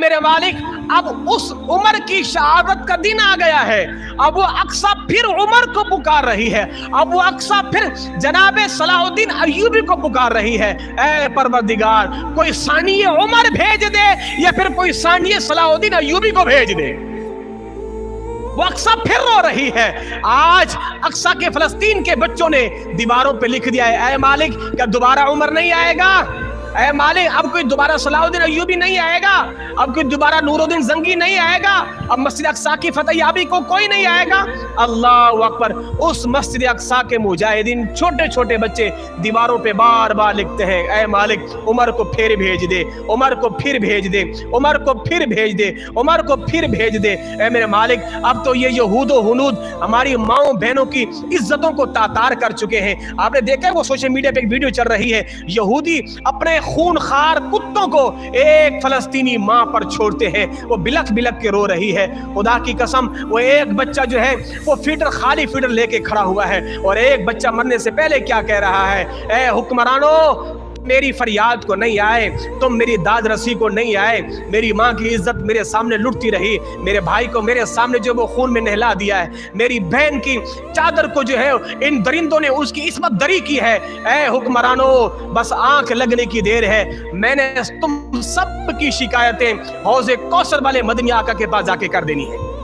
میرے मालिक अब उस उमर की शहादत का दिन आ गया है। अब वो अक्सा फिर उमर को पुकार रही है, अब वो अक्सा फिर जनाबे सलाहुद्दीन अय्यूबी को पुकार रही है। ऐ परवरदिगार, कोई सानिये उमर भेज दे या फिर कोई सानिये सलाहुद्दीन अय्यूबी को भेज दे। वो अक्सा फिर रो रही है। आज अक्सा के फलस्तीन के बच्चों ने दीवारों पे लिख दिया है, ऐ मालिक क्या दोबारा उमर नहीं आएगा? ऐ मालिक अब कोई दोबारा सलाहुद्दीन अय्यूबी नहीं आएगा, अब कोई दोबारा नूरुद्दीन जंगी नहीं आएगा, अब मस्जिद अक्सा की फतह याबी को कोई नहीं आएगा। अल्लाहु अकबर। उस मस्जिद अक्सा के मुजाहिदीन छोटे छोटे बच्चे दीवारों पे बार बार लिखते हैं, ऐ मालिक उमर को फिर भेज दे, उमर को फिर भेज दे, उमर को फिर भेज दे, उमर को फिर भेज दे। ऐ मेरे मालिक अब तो ये यहूद व हुनूद हमारी माओ बहनों की इज्जतों को तातार कर चुके हैं। आपने देखा है वो सोशल मीडिया पे एक वीडियो चल रही है, यहूदी अपने खूनखार कुत्तों को एक फलस्तीनी माँ पर छोड़ते हैं, वो बिलख बिलख के रो रही है। खुदा की कसम वो एक बच्चा जो है वो फीडर खाली फीडर लेके खड़ा हुआ है और एक बच्चा मरने से पहले क्या कह रहा है, ए हुक्मरानों मेरी फरियाद को नहीं आए, तुम मेरी दाद रसी को नहीं आए, मेरी माँ की इज्जत मेरे सामने लुटती रही, मेरे भाई को मेरे सामने जो वो खून में नहला दिया है, मेरी बहन की चादर को जो है इन दरिंदों ने उसकी इस्मत दरी की है। ऐ हुक्मरानों बस आंख लगने की देर है, मैंने तुम सब की शिकायतें हौज़े कौसर वाले मदनी आका के पास जाके कर देनी है।